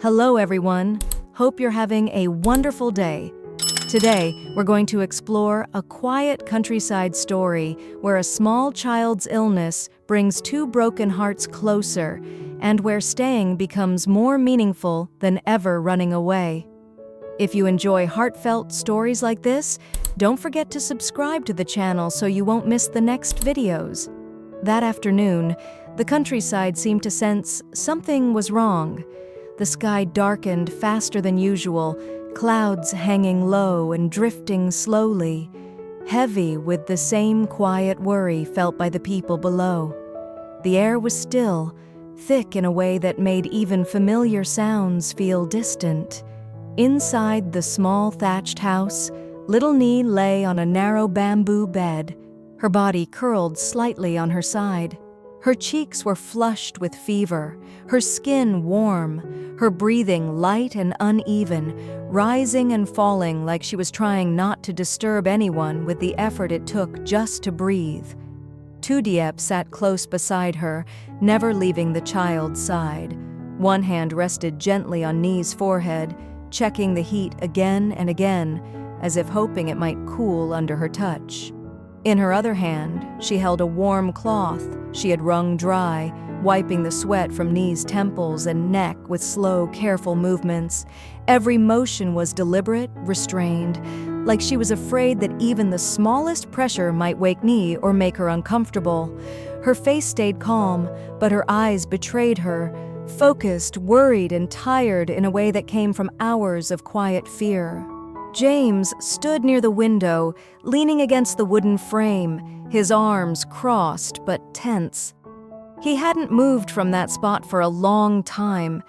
Hello everyone, hope you're having a wonderful day. Today, we're going to explore a quiet countryside story where a small child's illness brings two broken hearts closer and where staying becomes more meaningful than ever running away. If you enjoy heartfelt stories like this, don't forget to subscribe to the channel so you won't miss the next videos. That afternoon, the countryside seemed to sense something was wrong. The sky darkened faster than usual, clouds hanging low and drifting slowly, heavy with the same quiet worry felt by the people below. The air was still, thick in a way that made even familiar sounds feel distant. Inside the small thatched house, Little Nie lay on a narrow bamboo bed, her body curled slightly on her side. Her cheeks were flushed with fever, her skin warm, her breathing light and uneven, rising and falling like she was trying not to disturb anyone with the effort it took just to breathe. Tu Diep sat close beside her, never leaving the child's side. One hand rested gently on Nie's forehead, checking the heat again and again, as if hoping it might cool under her touch. In her other hand, she held a warm cloth she had wrung dry, wiping the sweat from Nie's temples and neck with slow, careful movements. Every motion was deliberate, restrained, like she was afraid that even the smallest pressure might wake Nie or make her uncomfortable. Her face stayed calm, but her eyes betrayed her, focused, worried, and tired in a way that came from hours of quiet fear. James stood near the window, leaning against the wooden frame, his arms crossed but tense. He hadn't moved from that spot for a long time.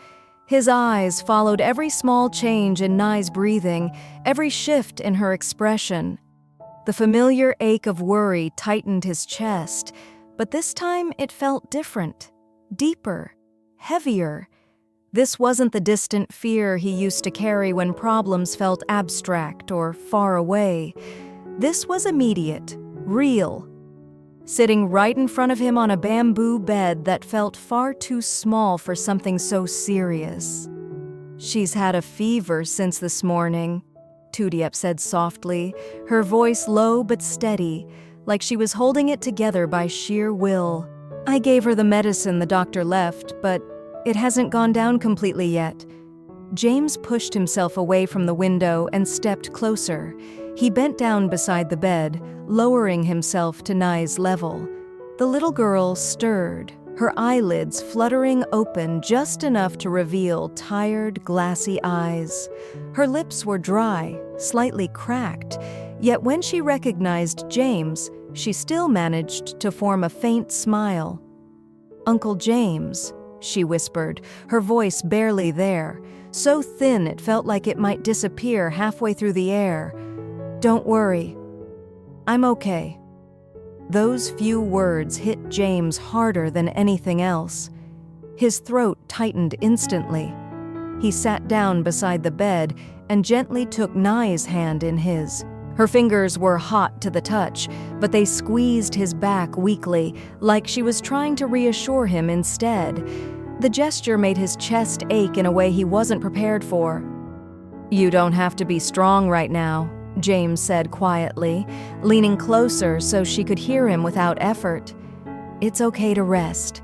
His eyes followed every small change in Nie's breathing, every shift in her expression. The familiar ache of worry tightened his chest, but this time it felt different, deeper, heavier. This wasn't the distant fear he used to carry when problems felt abstract or far away. This was immediate, real. Sitting right in front of him on a bamboo bed that felt far too small for something so serious. "She's had a fever since this morning," Tu Diep said softly, her voice low but steady, like she was holding it together by sheer will. "I gave her the medicine the doctor left, but it hasn't gone down completely yet." James pushed himself away from the window and stepped closer. He bent down beside the bed, lowering himself to Nie's level. The little girl stirred, her eyelids fluttering open just enough to reveal tired, glassy eyes. Her lips were dry, slightly cracked, yet when she recognized James, she still managed to form a faint smile. "Uncle James," she whispered, her voice barely there, so thin it felt like it might disappear halfway through the air. "Don't worry. I'm okay." Those few words hit James harder than anything else. His throat tightened instantly. He sat down beside the bed and gently took Nie's hand in his. Her fingers were hot to the touch, but they squeezed his back weakly, like she was trying to reassure him instead. The gesture made his chest ache in a way he wasn't prepared for. "You don't have to be strong right now," James said quietly, leaning closer so she could hear him without effort. "It's okay to rest.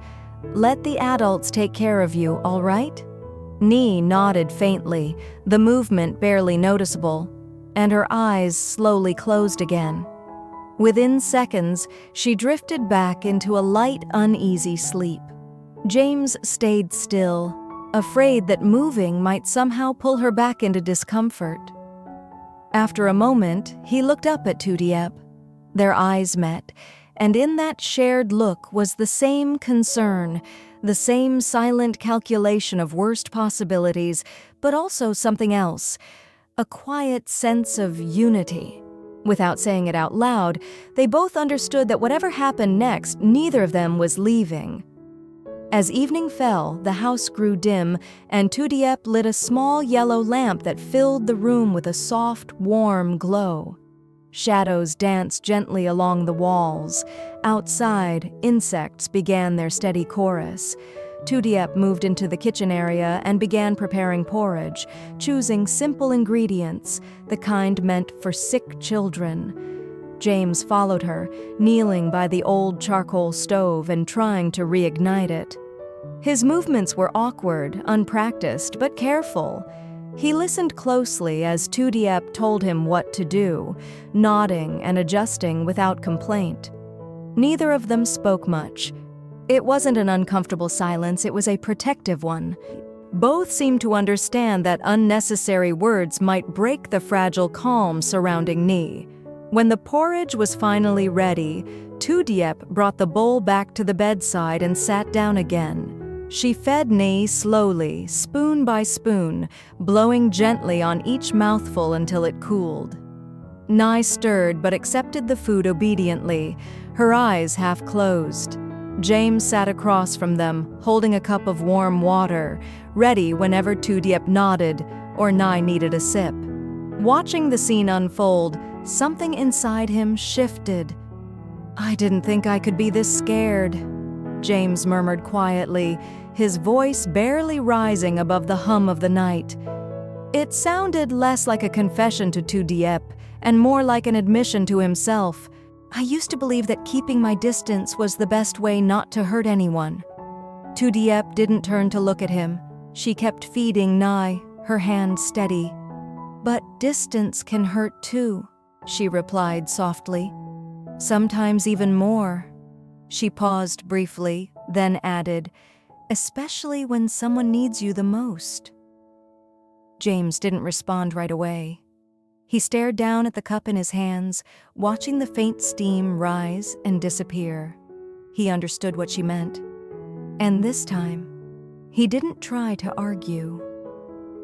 Let the adults take care of you, all right?" Nie nodded faintly, the movement barely noticeable, and her eyes slowly closed again. Within seconds, she drifted back into a light, uneasy sleep. James stayed still, afraid that moving might somehow pull her back into discomfort. After a moment, he looked up at Tu Diep. Their eyes met, and in that shared look was the same concern, the same silent calculation of worst possibilities, but also something else, a quiet sense of unity. Without saying it out loud, they both understood that whatever happened next, neither of them was leaving. As evening fell, the house grew dim, and Tu Diep lit a small yellow lamp that filled the room with a soft, warm glow. Shadows danced gently along the walls. Outside, insects began their steady chorus. Tu Diep moved into the kitchen area and began preparing porridge, choosing simple ingredients, the kind meant for sick children. James followed her, kneeling by the old charcoal stove and trying to reignite it. His movements were awkward, unpracticed, but careful. He listened closely as Tu Diep told him what to do, nodding and adjusting without complaint. Neither of them spoke much. It wasn't an uncomfortable silence, it was a protective one. Both seemed to understand that unnecessary words might break the fragile calm surrounding Nie. When the porridge was finally ready, Tu Diep brought the bowl back to the bedside and sat down again. She fed Nie slowly, spoon by spoon, blowing gently on each mouthful until it cooled. Nie stirred but accepted the food obediently, her eyes half closed. James sat across from them, holding a cup of warm water, ready whenever Tu Diep nodded or Nie needed a sip. Watching the scene unfold, something inside him shifted. "I didn't think I could be this scared," James murmured quietly, his voice barely rising above the hum of the night. It sounded less like a confession to Tu Diep and more like an admission to himself. "I used to believe that keeping my distance was the best way not to hurt anyone." Tu Diep didn't turn to look at him. She kept feeding Nie, her hand steady. "But distance can hurt too," she replied softly. "Sometimes even more." She paused briefly, then added, "Especially when someone needs you the most." James didn't respond right away. He stared down at the cup in his hands, watching the faint steam rise and disappear. He understood what she meant. And this time, he didn't try to argue.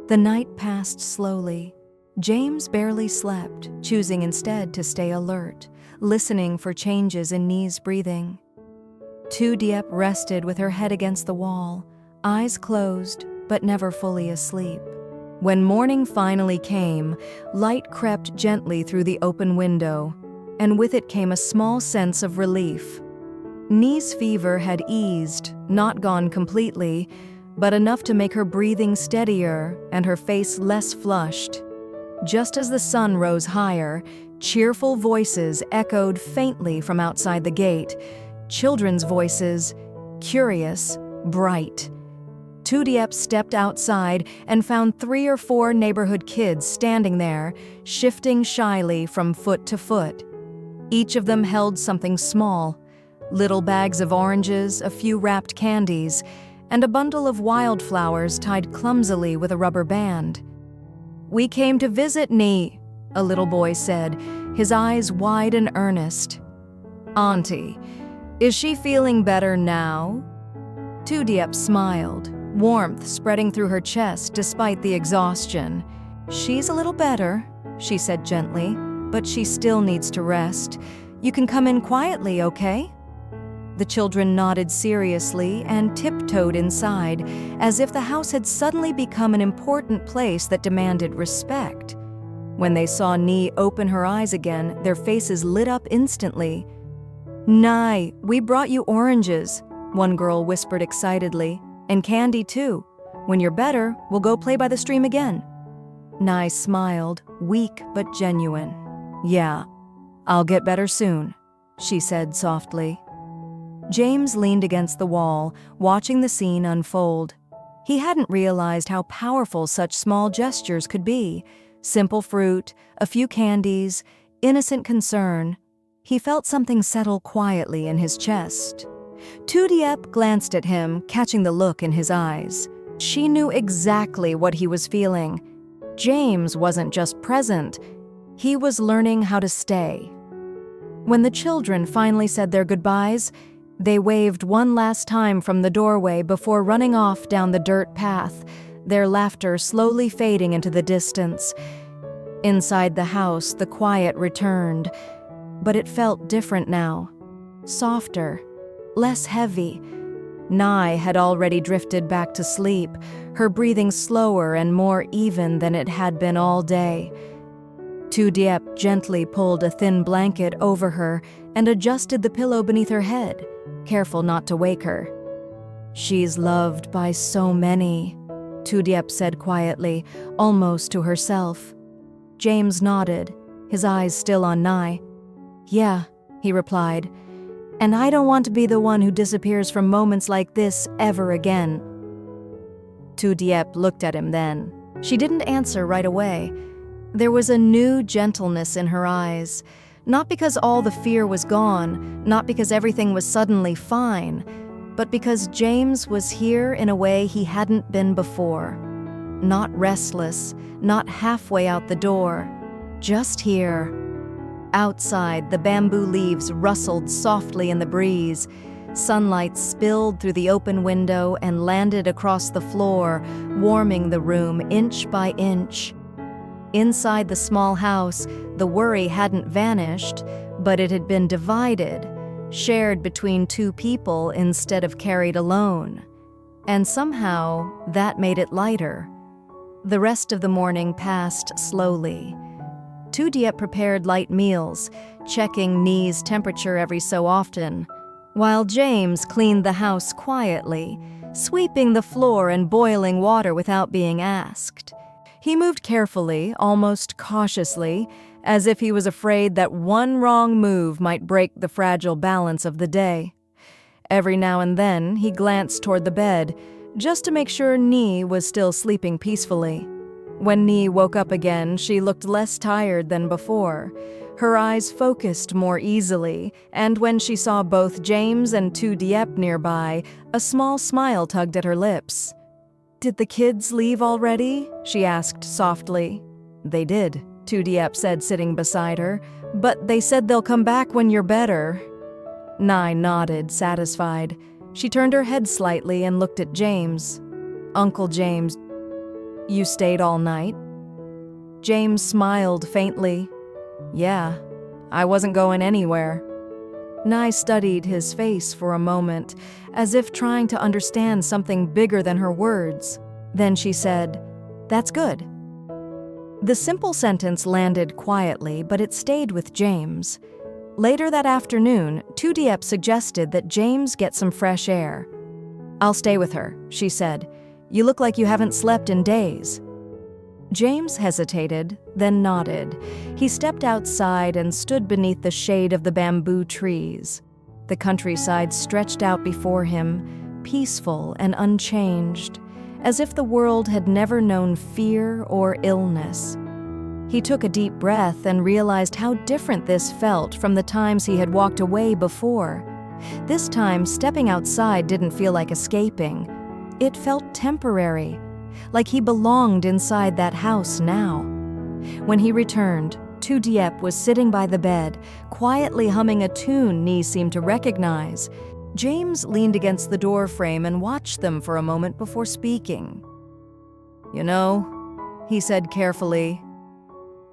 The night passed slowly. James barely slept, choosing instead to stay alert, listening for changes in Nie's breathing. Tu Diep rested with her head against the wall, eyes closed, but never fully asleep. When morning finally came, light crept gently through the open window, and with it came a small sense of relief. Nie's fever had eased, not gone completely, but enough to make her breathing steadier and her face less flushed. Just as the sun rose higher, cheerful voices echoed faintly from outside the gate, children's voices, curious, bright. Tu Diep stepped outside and found 3 or 4 neighborhood kids standing there, shifting shyly from foot to foot. Each of them held something small, little bags of oranges, a few wrapped candies, and a bundle of wildflowers tied clumsily with a rubber band. "We came to visit Nie," a little boy said, his eyes wide and earnest. "Auntie, is she feeling better now?" Tu Diep smiled, warmth spreading through her chest despite the exhaustion. "She's a little better," she said gently, "but she still needs to rest. You can come in quietly, okay?" The children nodded seriously and tiptoed inside, as if the house had suddenly become an important place that demanded respect. When they saw Nie open her eyes again, their faces lit up instantly. "Nie, we brought you oranges," one girl whispered excitedly. "And candy too. When you're better, we'll go play by the stream again." Nie smiled, weak but genuine. "Yeah, I'll get better soon," she said softly. James leaned against the wall, watching the scene unfold. He hadn't realized how powerful such small gestures could be. Simple fruit, a few candies, innocent concern. He felt something settle quietly in his chest. Tu Diep glanced at him, catching the look in his eyes. She knew exactly what he was feeling. James wasn't just present, he was learning how to stay. When the children finally said their goodbyes, they waved one last time from the doorway before running off down the dirt path, their laughter slowly fading into the distance. Inside the house, the quiet returned, but it felt different now. Softer, less heavy. Nie had already drifted back to sleep, her breathing slower and more even than it had been all day. Tu Diep gently pulled a thin blanket over her and adjusted the pillow beneath her head, careful not to wake her. "She's loved by so many," Tu Diep said quietly, almost to herself. James nodded, his eyes still on Nie. "Yeah," he replied, "and I don't want to be the one who disappears from moments like this ever again." Tu Diep looked at him then. She didn't answer right away. There was a new gentleness in her eyes, not because all the fear was gone, not because everything was suddenly fine, but because James was here in a way he hadn't been before. Not restless, not halfway out the door, just here. Outside, the bamboo leaves rustled softly in the breeze. Sunlight spilled through the open window and landed across the floor, warming the room inch by inch. Inside the small house, the worry hadn't vanished, but it had been divided, shared between two people instead of carried alone. And somehow, that made it lighter. The rest of the morning passed slowly. Tu Diep prepared light meals, checking Nie's temperature every so often, while James cleaned the house quietly, sweeping the floor and boiling water without being asked. He moved carefully, almost cautiously, as if he was afraid that one wrong move might break the fragile balance of the day. Every now and then, he glanced toward the bed, just to make sure Nie was still sleeping peacefully. When Nie woke up again, she looked less tired than before. Her eyes focused more easily, and when she saw both James and Tu Diep nearby, a small smile tugged at her lips. "Did the kids leave already?" she asked softly. "They did," Tu Diep said, sitting beside her, "but they said they'll come back when you're better." Nie nodded, satisfied. She turned her head slightly and looked at James. "Uncle James, you stayed all night?" James smiled faintly. "Yeah, I wasn't going anywhere." Nie studied his face for a moment, as if trying to understand something bigger than her words. Then she said, "That's good." The simple sentence landed quietly, but it stayed with James. Later that afternoon, Tu Diep suggested that James get some fresh air. "I'll stay with her," she said. "You look like you haven't slept in days." James hesitated, then nodded. He stepped outside and stood beneath the shade of the bamboo trees. The countryside stretched out before him, peaceful and unchanged, as if the world had never known fear or illness. He took a deep breath and realized how different this felt from the times he had walked away before. This time, stepping outside didn't feel like escaping. It felt temporary, like he belonged inside that house now. When he returned, Tu Diep was sitting by the bed, quietly humming a tune Nie seemed to recognize. James leaned against the door frame and watched them for a moment before speaking. "You know," he said carefully,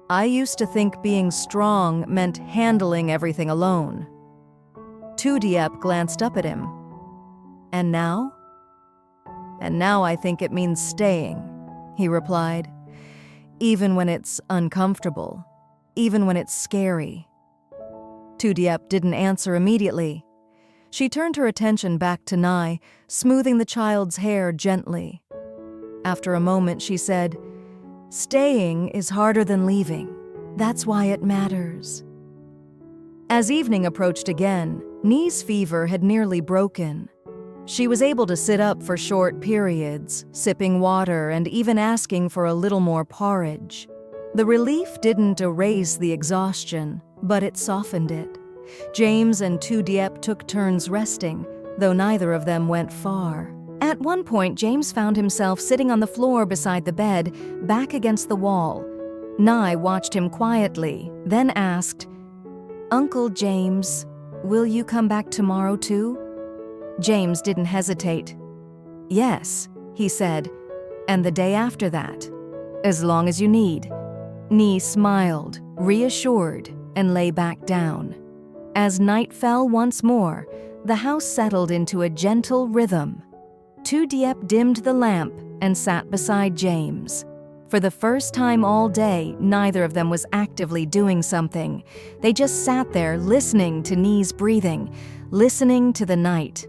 "I used to think being strong meant handling everything alone." Tu Diep glanced up at him. "And now?" "And now I think it means staying," he replied. "Even when it's uncomfortable, even when it's scary." Tu Diep didn't answer immediately. She turned her attention back to Nie, smoothing the child's hair gently. After a moment, she said, "Staying is harder than leaving. That's why it matters." As evening approached again, Nie's fever had nearly broken. She was able to sit up for short periods, sipping water and even asking for a little more porridge. The relief didn't erase the exhaustion, but it softened it. James and Tu Diep took turns resting, though neither of them went far. At one point, James found himself sitting on the floor beside the bed, back against the wall. Nie watched him quietly, then asked, "Uncle James, will you come back tomorrow too?" James didn't hesitate. "Yes," he said, "and the day after that, as long as you need." Nie smiled, reassured, and lay back down. As night fell once more, the house settled into a gentle rhythm. Tu Diep dimmed the lamp and sat beside James. For the first time all day, neither of them was actively doing something. They just sat there listening to Nie's breathing, listening to the night.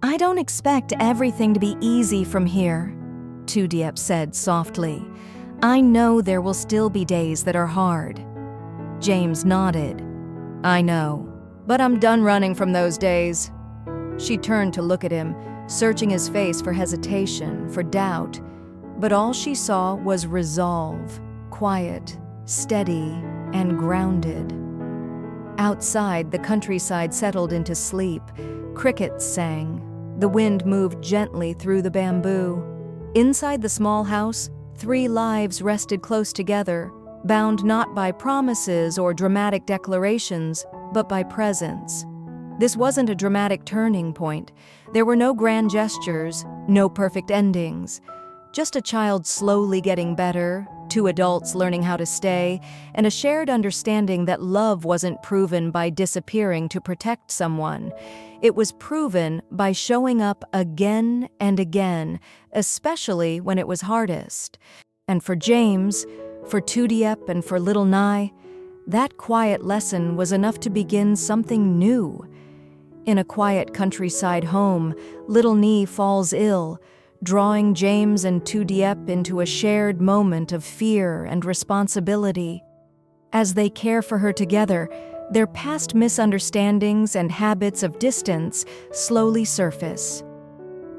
"I don't expect everything to be easy from here," Tu Diep said softly. "I know there will still be days that are hard." James nodded. "I know, but I'm done running from those days." She turned to look at him, searching his face for hesitation, for doubt, but all she saw was resolve, quiet, steady, and grounded. Outside, the countryside settled into sleep. Crickets sang. The wind moved gently through the bamboo. Inside the small house, 3 lives rested close together, bound not by promises or dramatic declarations, but by presence. This wasn't a dramatic turning point. There were no grand gestures, no perfect endings. Just a child slowly getting better, 2 adults learning how to stay, and a shared understanding that love wasn't proven by disappearing to protect someone. It was proven by showing up again and again, especially when it was hardest. And for James, for Tu Diep, and for Little Nie, that quiet lesson was enough to begin something new. In a quiet countryside home, Little Nie falls ill, drawing James and Tu Diep into a shared moment of fear and responsibility. As they care for her together, their past misunderstandings and habits of distance slowly surface.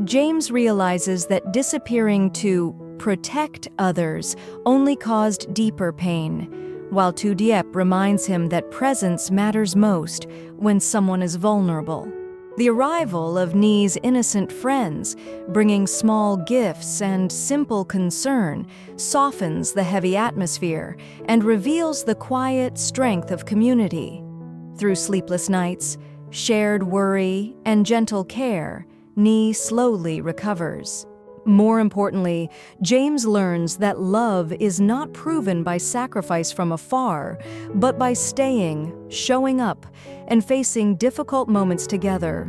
James realizes that disappearing to protect others only caused deeper pain, while Tu Diep reminds him that presence matters most when someone is vulnerable. The arrival of Nie's innocent friends, bringing small gifts and simple concern, softens the heavy atmosphere and reveals the quiet strength of community. Through sleepless nights, shared worry, and gentle care, Nie slowly recovers. More importantly, James learns that love is not proven by sacrifice from afar, but by staying, showing up, and facing difficult moments together.